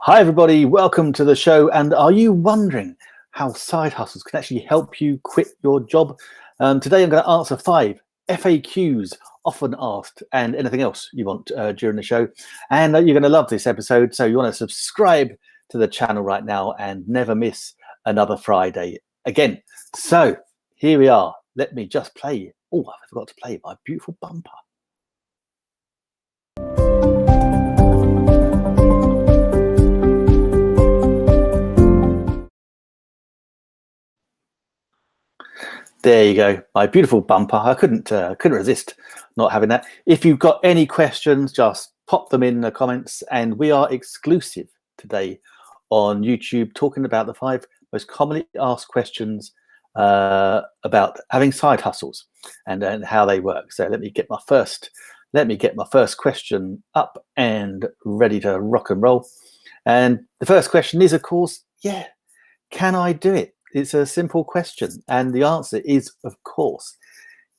Hi everybody, welcome to the show. And are you wondering how side hustles can actually help you quit your job? Today I'm going to answer 5 FAQs often asked and anything else you want during the show. And you're going to love this episode, so you want to subscribe to the channel right now and never miss another Friday again. So here we are. Let me just play. Oh, I forgot to play my beautiful bumper. There you go, my beautiful bumper. I couldn't resist not having that. If you've got any questions, just pop them in the comments. And we are exclusive today on YouTube, talking about the 5 most commonly asked questions about having side hustles and how they work. So let me get my first question up and ready to rock and roll. And the first question is, of course, yeah, can I do it? It's a simple question, and the answer is, of course,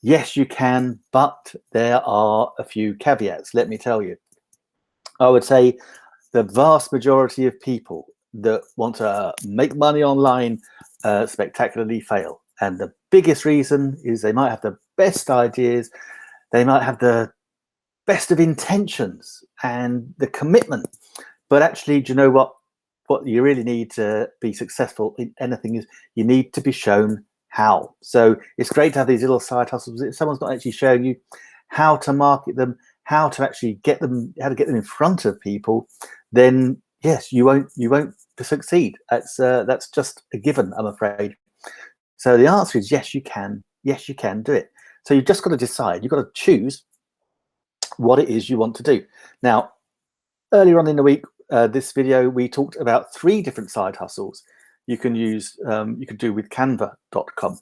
yes, you can, but there are a few caveats, let me tell you. I would say the vast majority of people that want to make money online spectacularly fail. And the biggest reason is they might have the best ideas, they might have the best of intentions and the commitment, but actually, do you know what you really need to be successful in anything is you need to be shown how. So it's great to have these little side hustles. If someone's not actually showing you how to market them, how to actually get them in front of people, then yes, you won't succeed. That's just a given, I'm afraid. So the answer is yes, you can. Yes, you can do it. So you've just got to decide. You've got to choose what it is you want to do. Now, earlier on in the week, this video, we talked about 3 different side hustles you can use. You can do with Canva.com.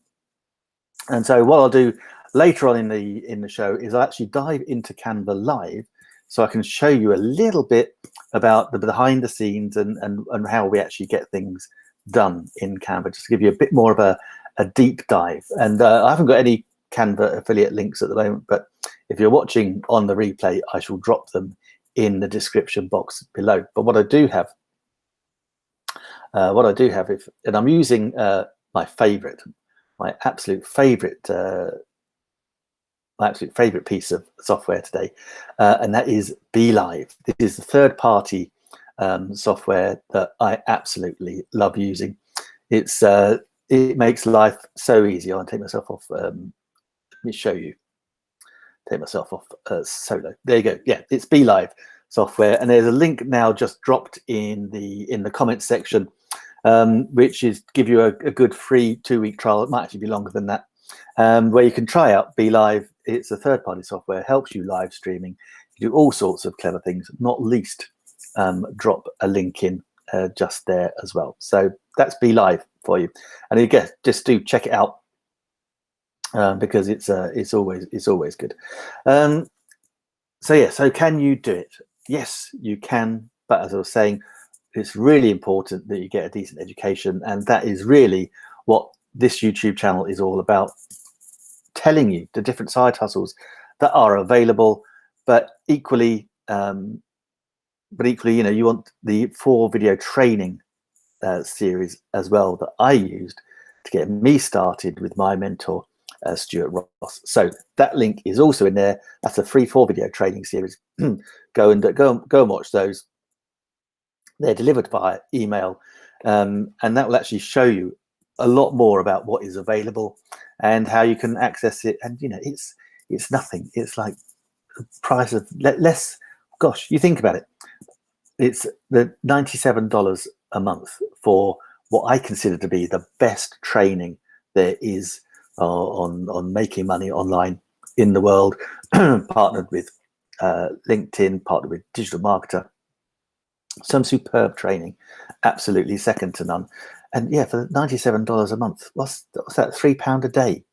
And so what I'll do later on in the show is I'll actually dive into Canva live, so I can show you a little bit about the behind the scenes and how we actually get things done in Canva, just to give you a bit more of a deep dive. And I haven't got any Canva affiliate links at the moment, but if you're watching on the replay, I shall drop them in the description box below. But what I do have, and I'm using my absolute favorite piece of software today, and that is BeLive. This is the third-party software that I absolutely love using. It makes life so easy. I'll take myself off. Let me show you. Take myself off solo. There you go. Yeah, it's BeLive software, and there's a link now just dropped in the comments section, which is give you a good free 2-week trial. It might actually be longer than that, where you can try out BeLive. It's a third-party software, helps you live streaming. You do all sorts of clever things, not least drop a link in just there as well. So that's BeLive for you, and again, just do check it out. Because it's always good. So yeah, so can you do it? Yes, you can. But as I was saying, it's really important that you get a decent education, and that is really what this YouTube channel is all about, telling you the different side hustles that are available. But equally, you know, you want the 4 video training series as well that I used to get me started with my mentor, Stuart Ross. So that link is also in there. That's a free 4 video training series. go and watch those. They're delivered via email, and that will actually show you a lot more about what is available and how you can access it. And you know, it's nothing. It's like the price of less. Gosh, you think about it. It's the $97 a month for what I consider to be the best training there is on making money online in the world. Partnered with LinkedIn, partnered with Digital Marketer. Some superb training, absolutely second to none. And yeah, for $97 a month, what's that? £3 a day.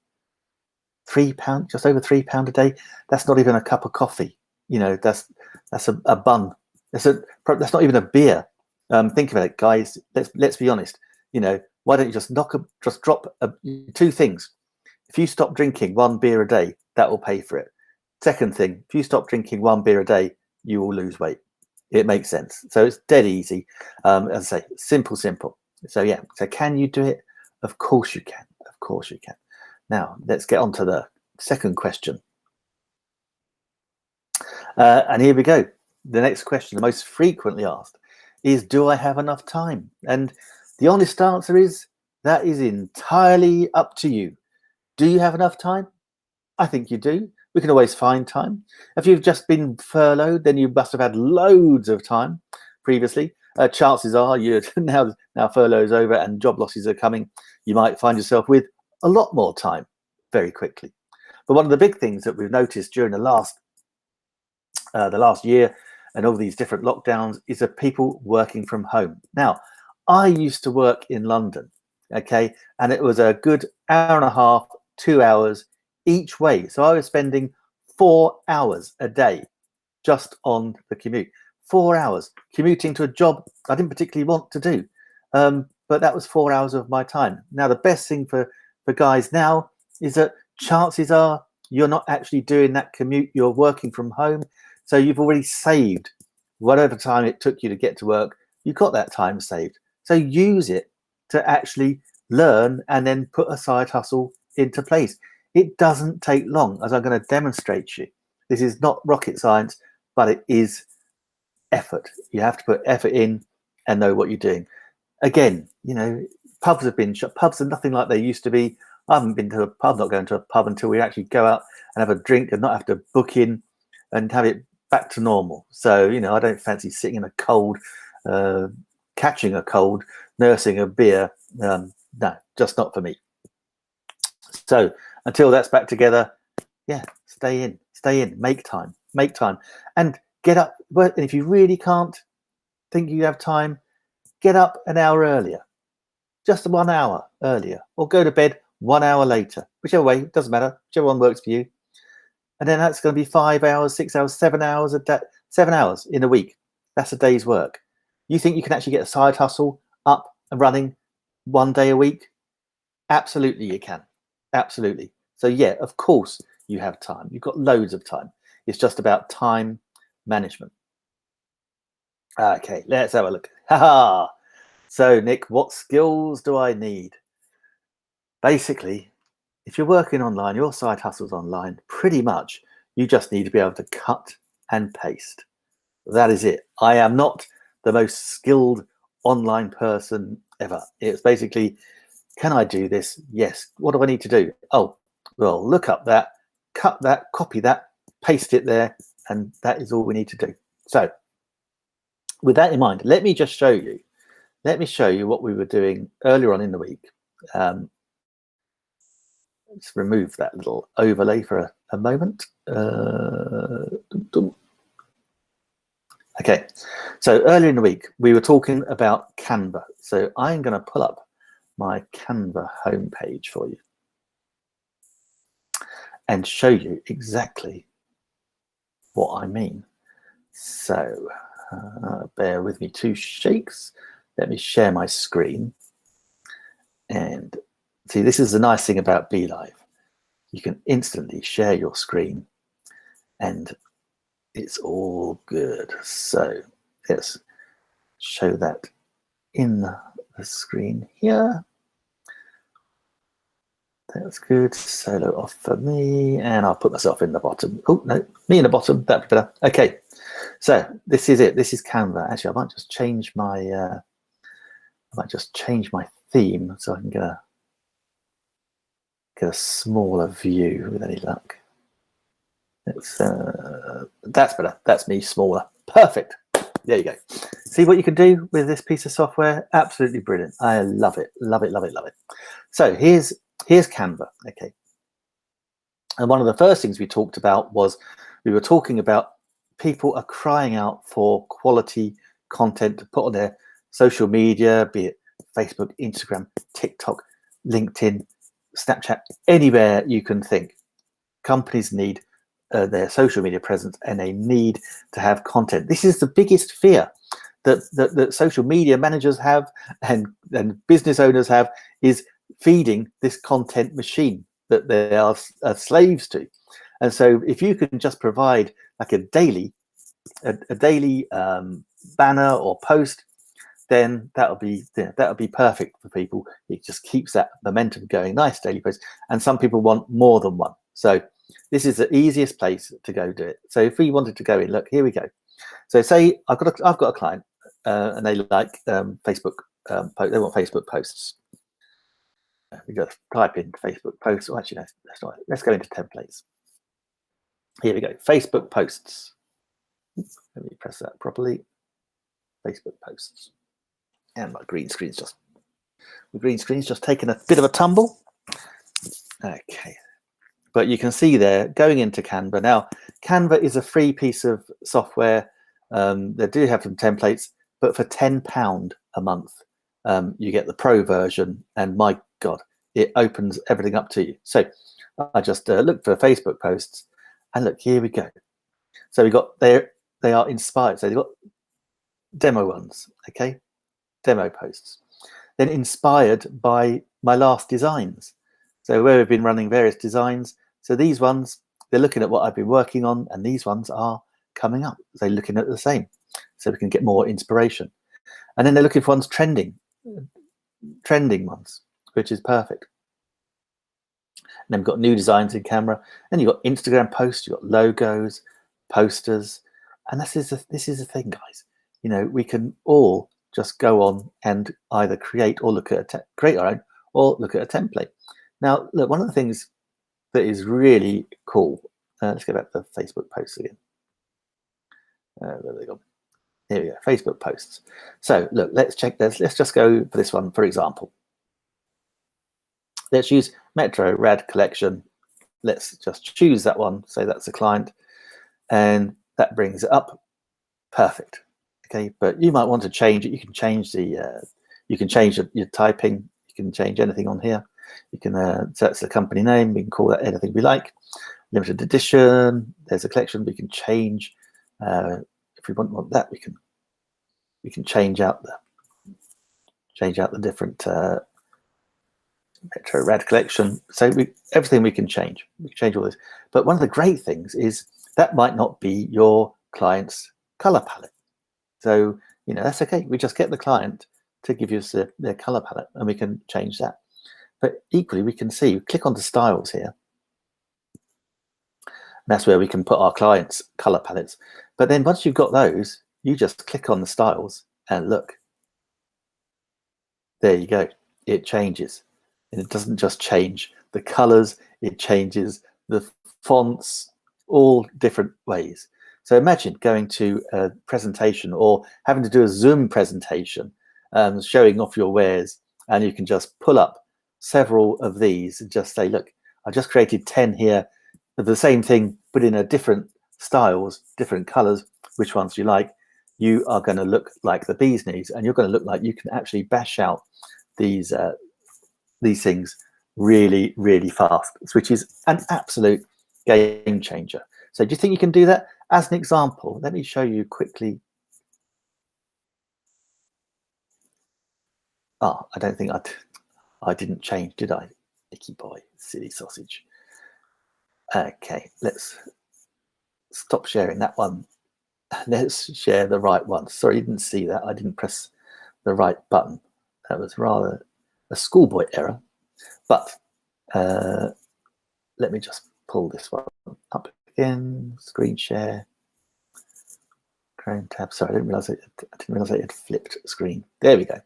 £3, just over £3 a day. That's not even a cup of coffee. You know, that's a bun. That's not even a beer. Think about it, guys. Let's be honest. You know, why don't you just drop 2 things? If you stop drinking 1 beer a day, that will pay for it. Second thing, if you stop drinking 1 beer a day, you will lose weight. It makes sense. So it's dead easy. As I say, simple. So yeah, so can you do it? Of course you can. Of course you can. Now let's get on to the second question. And here we go. The next question, the most frequently asked, is do I have enough time? And the honest answer is that is entirely up to you. Do you have enough time? I think you do. We can always find time. If you've just been furloughed, then you must have had loads of time previously. Chances are you're now furlough is over and job losses are coming. You might find yourself with a lot more time very quickly. But one of the big things that we've noticed during the last year and all these different lockdowns is that people working from home. Now, I used to work in London, okay, and it was a good hour and a half, 2 hours each way. So I was spending 4 hours a day just on the commute. 4 hours commuting to a job I didn't particularly want to do, but that was 4 hours of my time. Now, the best thing for guys now is that chances are you're not actually doing that commute, you're working from home. So you've already saved whatever time it took you to get to work. You got that time saved. So use it to actually learn and then put a side hustle into place. It doesn't take long, as I'm going to demonstrate to you. This is not rocket science, but it is effort. You have to put effort in and know what you're doing. Again, you know, pubs have been shut. Pubs are nothing like they used to be. I haven't been to a pub, not going to a pub until we actually go out and have a drink and not have to book in and have it back to normal. So, you know, I don't fancy sitting in a cold, catching a cold, nursing a beer. No, just not for me. So until that's back together, yeah, stay in, make time, and get up. And if you really can't think you have time, get up an hour earlier, just 1 hour earlier, or go to bed 1 hour later, whichever way, it doesn't matter, whichever one works for you. And then that's going to be 5 hours, 6 hours, 7 hours a day, 7 hours in a week. That's a day's work. You think you can actually get a side hustle up and running 1 day a week? Absolutely, you can. Absolutely. So yeah, of course you have time. You've got loads of time. It's just about time management. Okay, let's have a look. Haha. So Nick, what skills do I need? Basically, if you're working online, your side hustle's online, pretty much you just need to be able to cut and paste. That is it. I am not the most skilled online person ever. It's basically, can I do this? Yes. What do I need to do? Oh, well, look up that, cut that, copy that, paste it there, and that is all we need to do. So with that in mind, let me just show you. Let me show you what we were doing earlier on in the week. Let's remove that little overlay for a moment. Okay, so earlier in the week, we were talking about Canva. So I'm going to pull up my Canva homepage for you and show you exactly what I mean. So bear with me 2 shakes. Let me share my screen. And see, this is the nice thing about BeLive. You can instantly share your screen and it's all good. So let's show that in the screen here. That's good. Solo off for me, and I'll put myself in the bottom. Oh no, me in the bottom. That'd be better. Okay, so this is it. This is Canva. Actually, I might just change my. Theme so I can get a smaller view with any luck. That's better. That's me smaller. Perfect. There you go. See what you can do with this piece of software? Absolutely brilliant. I love it. Love it. So here's Canva. Okay. And one of the first things we talked about was we were talking about people are crying out for quality content to put on their social media, be it Facebook, Instagram, TikTok, LinkedIn, Snapchat, anywhere you can think. Companies need their social media presence and they need to have content. This is the biggest fear that social media managers have and business owners have, is feeding this content machine that they are slaves to. And so if you can just provide like a daily a daily banner or post, then that'll be perfect for people. It just keeps that momentum going. Nice daily post, and some people want more than one. So this is the easiest place to go do it. So if we wanted to go in, look, here we go. So say I've got a client and they like Facebook. They want Facebook posts. We just type in Facebook posts. Oh, actually, no, that's not it. Let's go into templates. Here we go. Facebook posts. Let me press that properly. Facebook posts. And my green screen's just taken a bit of a tumble. Okay, but you can see there going into Canva. Now, Canva is a free piece of software. They do have some templates, but for £10 a month, you get the pro version. And my God, it opens everything up to you. So I just looked for Facebook posts, and look, here we go. So we got there. They are inspired. So they've got demo ones, okay, demo posts. Then inspired by my last designs. So where we've been running various designs. So these ones, they're looking at what I've been working on, and these ones are coming up. They're looking at the same, so we can get more inspiration. And then they're looking for ones trending ones, which is perfect. And then we've got new designs in camera. Then you've got Instagram posts, you've got logos, posters, and this is the thing, guys. You know, we can all just go on and either create or create our own, or look at a template. Now, look, one of the things that is really cool. Let's go back to the Facebook posts again. There we go. Here we go. Facebook posts. So look, let's check this. Let's just go for this one, for example. Let's use Metro Rad Collection. Let's just choose that one. Say that's a client, and that brings it up. Perfect. Okay, but you might want to change it. You can change your typing. You can change anything on here. You can that's the company name. We can call that anything we like. Limited edition. There's a collection. We can change if we want that. We can change out the different Metro Rad Collection. So everything we can change. We can change all this. But one of the great things is that might not be your client's color palette. So, you know, that's okay. We just get the client to give us their color palette, and we can change that. But equally, we can see, click onto styles here. And that's where we can put our clients' color palettes. But then once you've got those, you just click on the styles and look. There you go. It changes. And it doesn't just change the colors, it changes the fonts, all different ways. So imagine going to a presentation or having to do a Zoom presentation, showing off your wares, and you can just pull up several of these and just say, look, I just created 10 here of the same thing, but in a different styles, different colors. Which ones do you like? You are going to look like the bee's knees, and you're going to look like you can actually bash out these things really, really fast, which is an absolute game changer. So do you think you can do that? As an example, let me show you quickly. Oh, I don't think I didn't change, did I? Icky boy, silly sausage. Okay, let's stop sharing that one. Let's share the right one. Sorry, you didn't see that. I didn't press the right button. That was rather a schoolboy error. But let me just pull this one up again. Screen share. Cranktab. Sorry, I didn't realize it had flipped screen. There we go.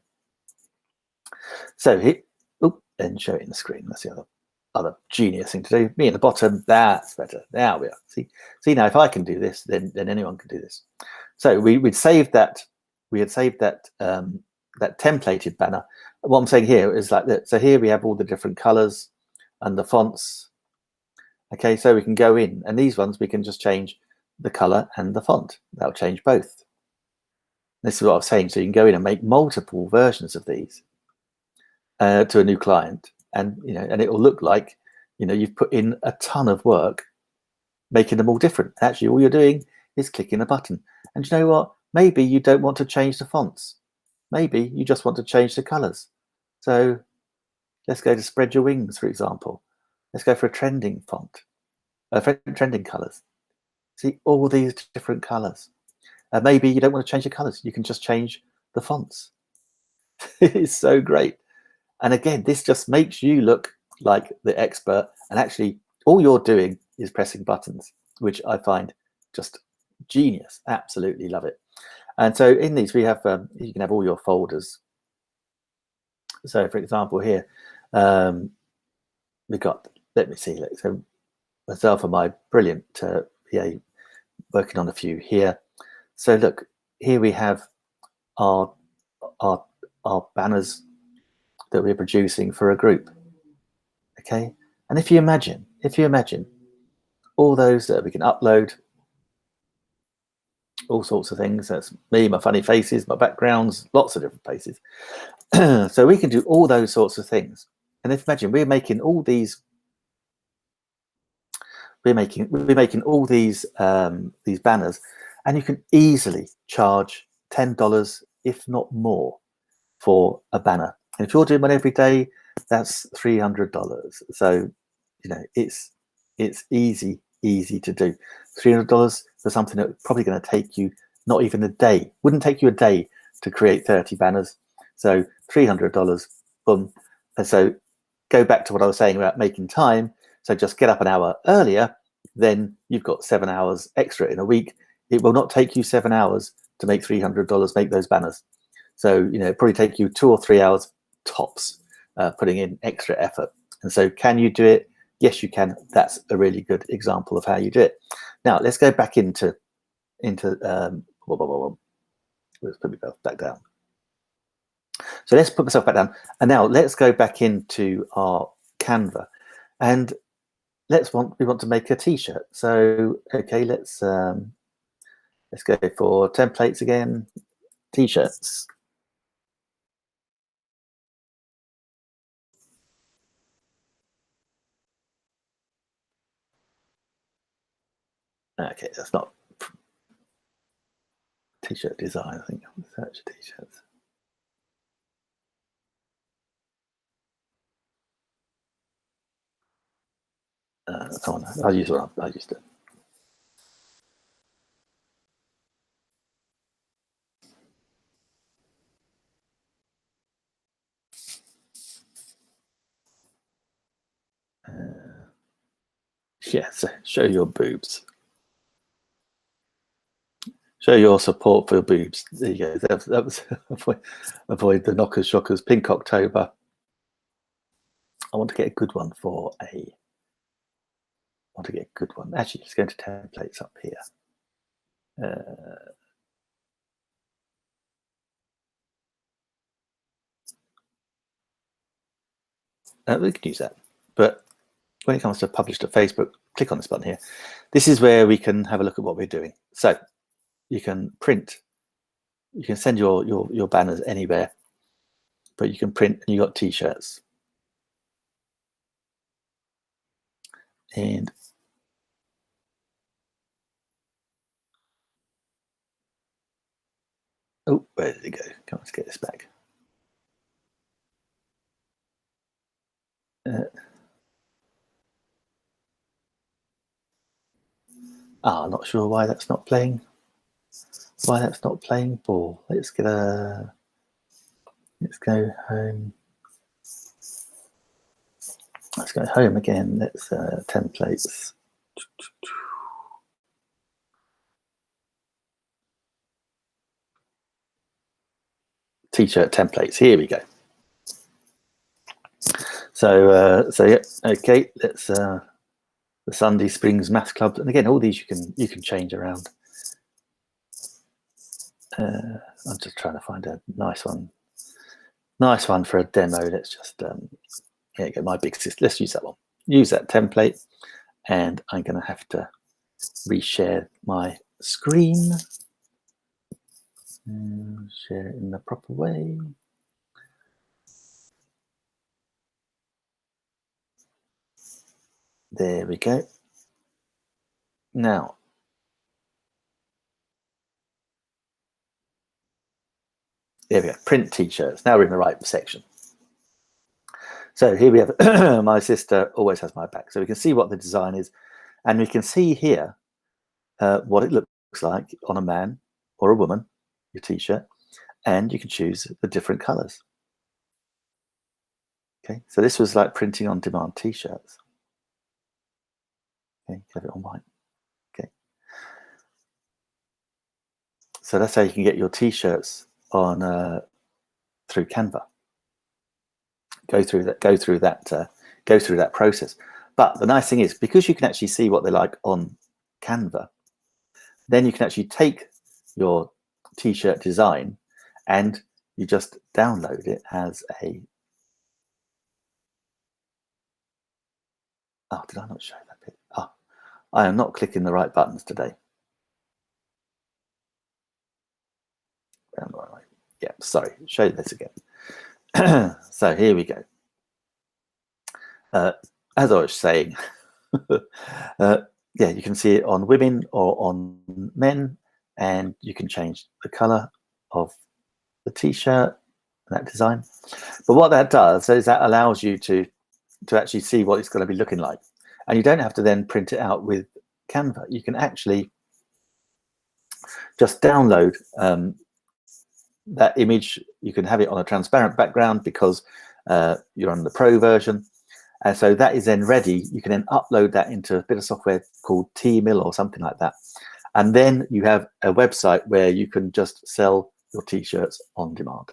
So here, and show it in the screen. That's the other genius thing to do. Me at the bottom. That's better. Now we are. See now, if I can do this, then anyone can do this. So we'd saved that. We had saved that that templated banner. What I'm saying here is like that. So here we have all the different colors and the fonts. Okay, so we can go in, and these ones we can just change the color and the font. That'll change both. This is what I was saying. So you can go in and make multiple versions of these to a new client, and and it will look like you've put in a ton of work making them all different. Actually, all you're doing is clicking a button. And you know what? Maybe you don't want to change the fonts. Maybe you just want to change the colors. So let's go to Spread Your Wings, for example. Let's go for a trending font, trending colors. See all these different colors. Maybe you don't want to change the colors. You can just change the fonts. It's so great. And again, this just makes you look like the expert. And actually, all you're doing is pressing buttons, which I find just genius. Absolutely love it. And so in these, we have, you can have all your folders. So for example, here, we've got, let me see, so myself and my brilliant PA working on a few here. So look, here we have our banners that we're producing for a group. Okay, and if you imagine all those that we can upload, all sorts of things. That's me, my funny faces, my backgrounds, lots of different places. So we can do all those sorts of things. And if imagine we're making all these, we're making all these banners, and you can easily charge $10, if not more, for a banner. And if you're doing one every day, that's $300. So you know it's easy to do. $300 for something that's probably going to take you not even a day. Wouldn't take you a day to create 30 banners. So $300, boom. And so go back to what I was saying about making time. So just get up an hour earlier, then you've got 7 hours extra in a week. It will not take you 7 hours to make $300, make those banners. So, you know, it'll probably take you 2 or 3 hours tops, putting in extra effort. And so can you do it? Yes, you can. That's a really good example of how you do it. Now, let's go back into let's put myself back down. So let's put myself back down. And now let's go back into our Canva. And we want to make a t-shirt. So, okay, let's go for templates again, t-shirts. Okay, that's not t-shirt design, I think. Search t-shirts. I'll use what I used to. Yeah, so show your boobs. Show your support for boobs. There you go. That was avoid the knockers, shockers. Pink October. I want to get a good one for a. I want to get a good one. Actually, let's go to templates up here. We can use that, but when it comes to publish to Facebook, click on this button here. This is where we can have a look at what we're doing. So you can print, you can send your banners anywhere, but you can print, and you got t-shirts. And oh, where did it go? Come on, let's get this back. Not sure why that's not playing. Why that's not playing ball. Let's go home. Let's go home again. Let's templates. T-shirt templates. Here we go. So yeah, okay. Let's the Sunday Springs Math Club, and again, all these you can change around. I'm just trying to find a nice one for a demo. Let's just here you go. My big sister. Let's use that one. Use that template, and I'm going to have to reshare my screen. Share it in the proper way. There we go. Now, there we go. Print t-shirts. Now we're in the right section. So here we have my sister always has my back. So we can see what the design is, and we can see here what it looks like on a man or a woman, your t-shirt, and you can choose the different colors. Okay, so this was like printing on demand t-shirts. Okay, have it on white. Okay, so that's how you can get your t-shirts on through Canva. Go through that process. But the nice thing is, because you can actually see what they're like on Canva, then you can actually take your t-shirt design and you just download it as a, oh, did I not show that bit? Oh, I am not clicking the right buttons today. Yeah, sorry, show this again. So here we go. As I was saying, yeah, you can see it on women or on men, and you can change the color of the t-shirt, that design. But what that does is that allows you to actually see what it's going to be looking like, and you don't have to then print it out with Canva. You can actually just download that image. You can have it on a transparent background because you're on the Pro version. And so that is then ready. You can then upload that into a bit of software called T-Mill or something like that. And then you have a website where you can just sell your t-shirts on demand.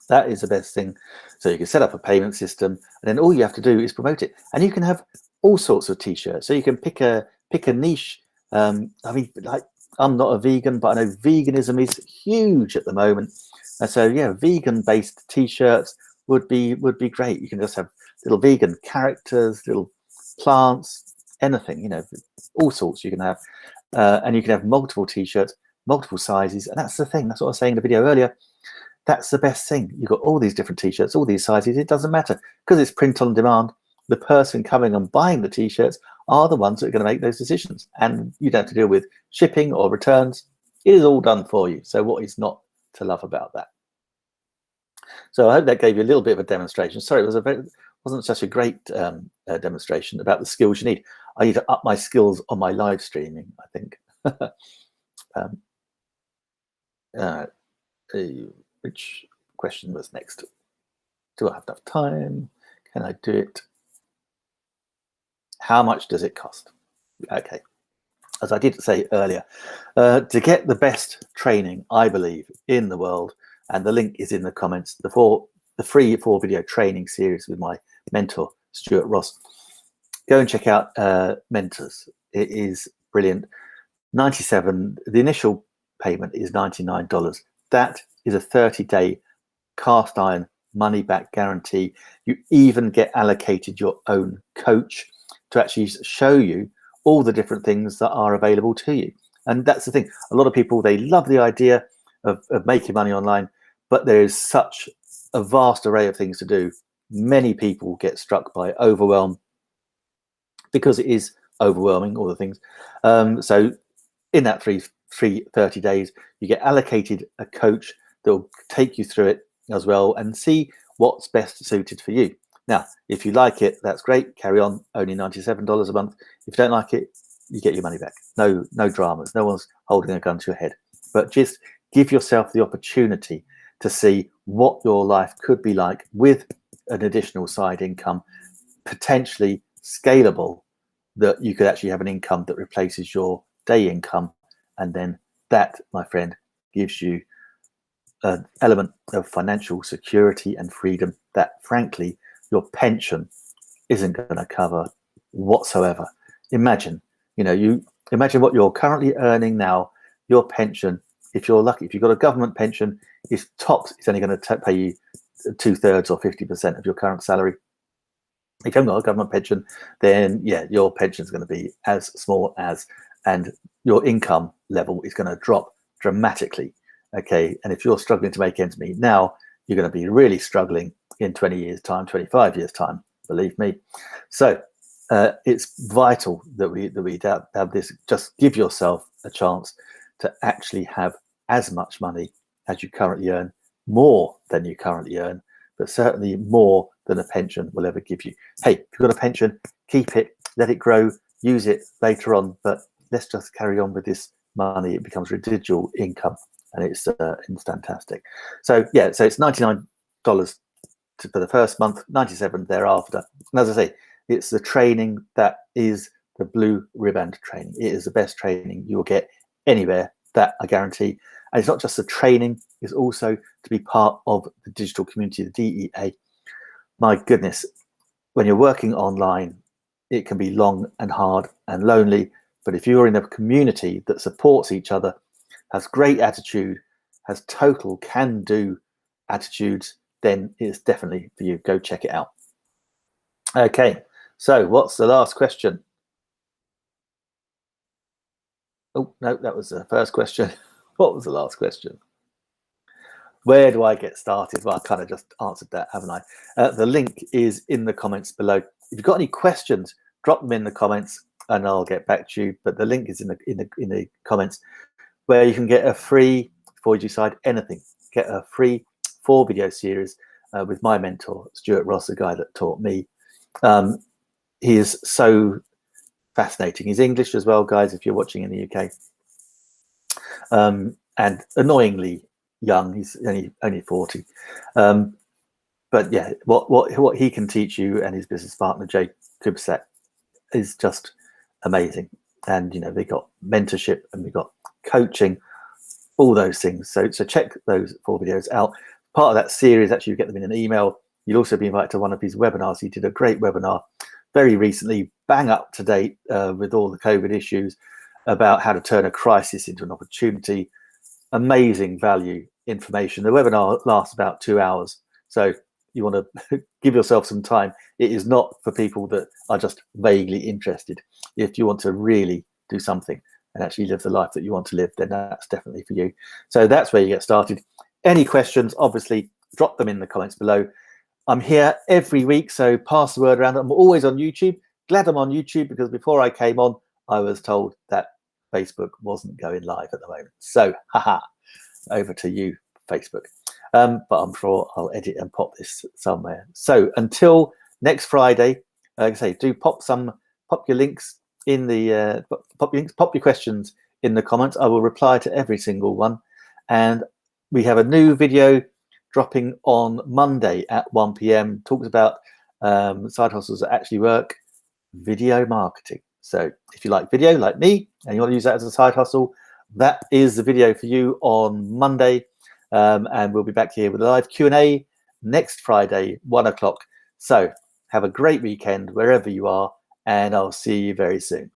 That is the best thing. So you can set up a payment system, and then all you have to do is promote it. And you can have all sorts of t-shirts. So you can pick a niche. I mean, like, I'm not a vegan, but I know veganism is huge at the moment. And so yeah, vegan-based t-shirts would be great. You can just have little vegan characters, little plants, anything, you know, all sorts you can have. And you can have multiple t-shirts, multiple sizes. And that's the thing. That's what I was saying in the video earlier. That's the best thing. You've got all these different t-shirts, all these sizes. It doesn't matter because it's print on demand. The person coming and buying the t-shirts are the ones that are going to make those decisions. And you don't have to deal with shipping or returns. It is all done for you. So what is not to love about that? So I hope that gave you a little bit of a demonstration. Sorry, it wasn't such a great demonstration about the skills you need. I need to up my skills on my live streaming, I think. Which question was next? Do I have enough time? Can I do it? How much does it cost? Okay. As I did say earlier, to get the best training, I believe, in the world, and the link is in the comments, the free 4-video training series with my mentor, Stuart Ross. Go and check out Mentors. It is brilliant. The initial payment is $99. That is a 30-day cast iron money back guarantee. You even get allocated your own coach to actually show you all the different things that are available to you. And that's the thing. A lot of people, they love the idea of making money online, but there is such a vast array of things to do. Many people get struck by overwhelm because it is overwhelming, all the things. So in that 30 days, you get allocated a coach that will take you through it as well and see what's best suited for you. Now, if you like it, that's great. Carry on. Only $97 a month. If you don't like it, you get your money back. No dramas. No one's holding a gun to your head. But just give yourself the opportunity to see what your life could be like with an additional side income, potentially scalable, that you could actually have an income that replaces your day income. And then that, my friend, gives you an element of financial security and freedom that, frankly, your pension isn't going to cover whatsoever. Imagine, imagine what you're currently earning now. Your pension, if you're lucky, if you've got a government pension, is tops. It's only going to pay you 2/3 or 50% of your current salary. If you haven't got a government pension, then yeah, your pension is going to be as small as, and your income level is going to drop dramatically. Okay, and if you're struggling to make ends meet now, you're going to be really struggling in 20 years' time, 25 years' time, believe me. So it's vital that we have this. Just give yourself a chance to actually have as much money as you currently earn, more than you currently earn, but certainly more than a pension will ever give you. Hey, if you've got a pension, keep it, let it grow, use it later on, but let's just carry on with this money, it becomes residual income, and it's fantastic. So yeah, so it's $99 for the first month, 97 thereafter. And as I say, it's the training that is the blue ribbon training. It is the best training you'll get anywhere, that I guarantee. And it's not just the training, it's also to be part of the digital community, the DEA. My goodness, when you're working online, it can be long and hard and lonely. But if you're in a community that supports each other, has great attitude, has total can-do attitudes, then it's definitely for you. Go check it out. Okay, so what's the last question? Oh, no, that was the first question. What was the last question? Where do I get started? Well, I kind of just answered that, haven't I? The link is in the comments below. If you've got any questions, drop them in the comments and I'll get back to you. But the link is in the comments, where you can get a free, before you decide anything, get a free 4-video series with my mentor, Stuart Ross, the guy that taught me. He is so fascinating. He's English as well, guys, if you're watching in the UK. And annoyingly young. He's only 40. But yeah, what he can teach you, and his business partner, Jay Kubsat, is just amazing. And, you know, they got mentorship and we got coaching, all those things. So check those 4 videos out. Part of that series, actually, you get them in an email. You'll also be invited to one of his webinars. He did a great webinar very recently, bang up to date with all the COVID issues, about how to turn a crisis into an opportunity. Amazing value information. The webinar lasts about 2 hours. So you want to give yourself some time. It is not for people that are just vaguely interested. If you want to really do something and actually live the life that you want to live, then that's definitely for you. So that's where you get started. Any questions, obviously, drop them in the comments below. I'm here every week, so pass the word around. I'm always on YouTube. Glad I'm on YouTube, because before I came on, I was told that Facebook wasn't going live at the moment. So, haha, over to you, Facebook. But I'm sure I'll edit and pop this somewhere. So until next Friday, like I say, do pop your links in the pop your questions in the comments. I will reply to every single one. And we have a new video dropping on Monday at 1 p.m. Talks about side hustles that actually work, video marketing. So if you like video like me and you want to use that as a side hustle, that is the video for you on Monday. And we'll be back here with a live Q&A next Friday, 1 o'clock. So have a great weekend wherever you are, and I'll see you very soon.